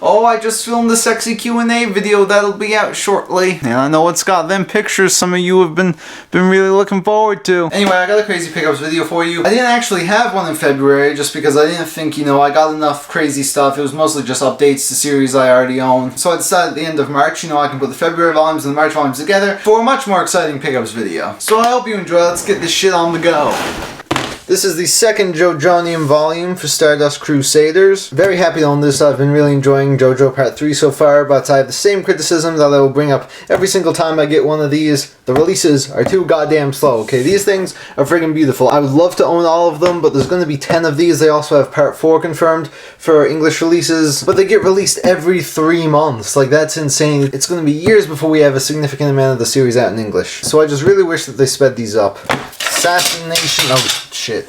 Oh, I just filmed the sexy Q&A video that'll be out shortly. And I know it's got them pictures some of you have been really looking forward to. Anyway, I got a crazy pickups video for you. I didn't actually have one in February just because I didn't think, I got enough crazy stuff. It was mostly just updates to series I already own. So I decided at the end of March, I can put the February volumes and the March volumes together for a much more exciting pickups video. So I hope you enjoy. Let's get this shit on the go. This is the second JoJonium volume for Stardust Crusaders. Very happy to own this. I've been really enjoying JoJo Part 3 so far, but I have the same criticism that I will bring up every single time I get one of these. The releases are too goddamn slow, okay? These things are friggin' beautiful. I would love to own all of them, but there's going to be 10 of these. They also have Part 4 confirmed for English releases, but they get released every 3 months. Like, that's insane. It's going to be years before we have a significant amount of the series out in English. So I just really wish that they sped these up.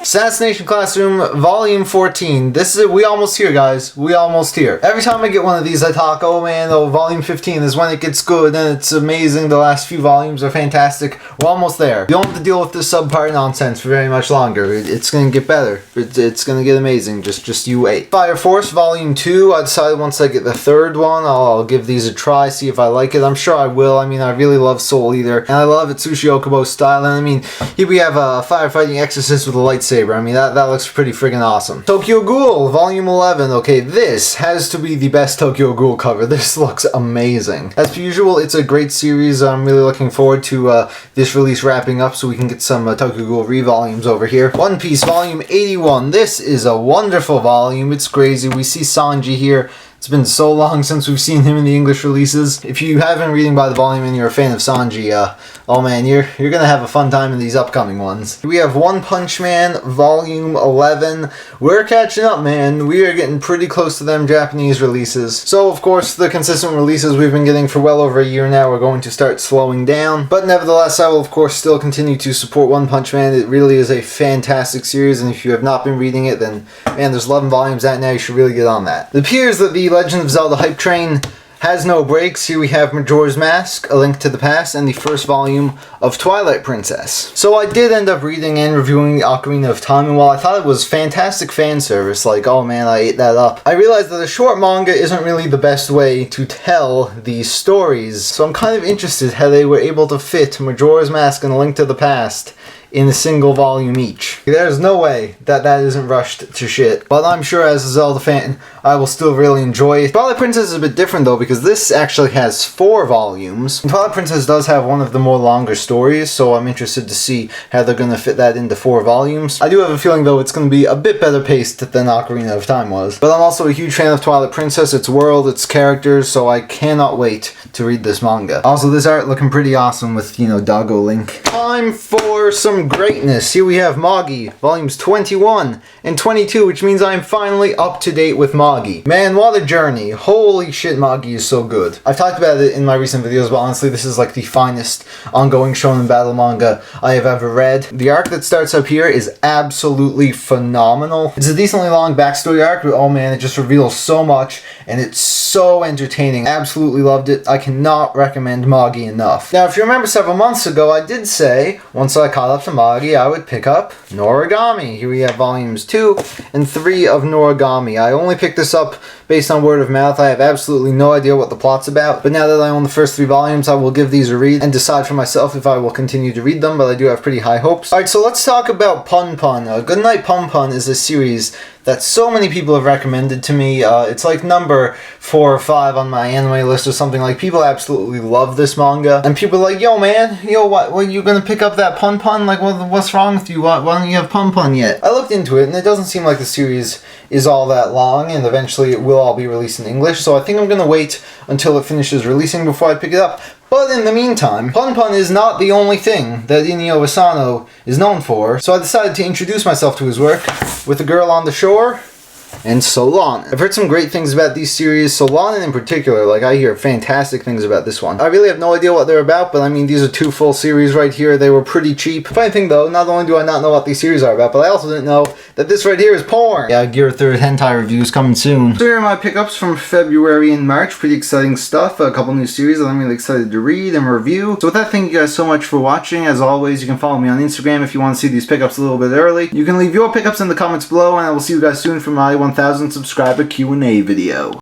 SAS Nation Classroom, Volume 14. This is, we almost here, guys. We almost here. Every time I get one of these, I talk, oh man, Volume 15 is when it gets good, and it's amazing. The last few volumes are fantastic. We're almost there. You don't have to deal with this subpart nonsense for very much longer. It's gonna get better. It's gonna get amazing. Just you wait. Fire Force, Volume 2. I decided once I get the third one, I'll give these a try, see if I like it. I'm sure I will. I mean, I really love Soul Eater, and I love Itsushi Okubo's style, and I mean, here we have a firefighting exorcist with a lightsaber. I mean, that looks pretty friggin' awesome. Tokyo Ghoul, Volume 11. Okay, this has to be the best Tokyo Ghoul cover. This looks amazing. As per usual, it's a great series. I'm really looking forward to this release wrapping up so we can get some Tokyo Ghoul re-volumes over here. One Piece, Volume 81. This is a wonderful volume. It's crazy. We see Sanji here. It's been so long since we've seen him in the English releases. If you have been reading by the volume and you're a fan of Sanji, oh man, you're gonna have a fun time in these upcoming ones. We have One Punch Man, Volume 11. We're catching up, man. We are getting pretty close to them Japanese releases. So, of course, the consistent releases we've been getting for well over a year now are going to start slowing down. But nevertheless, I will, of course, still continue to support One Punch Man. It really is a fantastic series, and if you have not been reading it, then, man, there's 11 volumes out now. You should really get on that. It appears that the Legend of Zelda hype train has no breaks. Here we have Majora's Mask, A Link to the Past, and the first volume of Twilight Princess. So I did end up reading and reviewing Ocarina of Time, and while I thought it was fantastic fan service, like, oh man, I ate that up, I realized that a short manga isn't really the best way to tell these stories. So I'm kind of interested how they were able to fit Majora's Mask and A Link to the Past in a single volume each. There's no way that isn't rushed to shit. But I'm sure as a Zelda fan, I will still really enjoy it. Twilight Princess is a bit different though, because this actually has 4 volumes. Twilight Princess does have one of the more longer stories, so I'm interested to see how they're going to fit that into 4 volumes. I do have a feeling though it's going to be a bit better paced than Ocarina of Time was. But I'm also a huge fan of Twilight Princess, its world, its characters, so I cannot wait to read this manga. Also, this art looking pretty awesome with, Doggo Link. Time for some greatness. Here we have Moggy, volumes 21 and 22, which means I'm finally up to date with Moggy. Man, what a journey. Holy shit, Moggy is so good. I've talked about it in my recent videos, but honestly, this is like the finest ongoing shonen battle manga I have ever read. The arc that starts up here is absolutely phenomenal. It's a decently long backstory arc, but oh man, it just reveals so much, and it's so entertaining. Absolutely loved it. I cannot recommend Moggy enough. Now, if you remember several months ago, I did say, once I caught up to Moggy, I would pick up Noragami. Here we have volumes 2 and 3 of Noragami. I only picked this up based on word of mouth. I have absolutely no idea what the plot's about, but now that I own the first 3 volumes, I will give these a read and decide for myself if I will continue to read them, but I do have pretty high hopes. Alright, so let's talk about Ponpon. Goodnight Ponpon is a series that so many people have recommended to me. It's like number 4 or 5 on my anime list or something. Like, people absolutely love this manga, and people are like, yo man, what you gonna pick up that Ponpon? Like, what's wrong with you? Why don't you have Ponpon yet? I looked into it, and it doesn't seem like the series is all that long, and eventually it will all be released in English, so I think I'm gonna wait until it finishes releasing before I pick it up. But in the meantime, Ponpon is not the only thing that Inio Asano is known for, so I decided to introduce myself to his work with A Girl on the Shore and Solanin. I've heard some great things about these series, Solanin in particular. Like, I hear fantastic things about this one. I really have no idea what they're about, but I mean, these are 2 full series right here. They were pretty cheap. Funny thing though, not only do I not know what these series are about, but I also didn't know that this right here is porn. Yeah, Gear 3rd hentai reviews coming soon. So here are my pickups from February and March. Pretty exciting stuff. A couple new series that I'm really excited to read and review. So with that, thank you guys so much for watching. As always, you can follow me on Instagram if you want to see these pickups a little bit early. You can leave your pickups in the comments below, and I will see you guys soon for my 1000 subscriber Q&A video.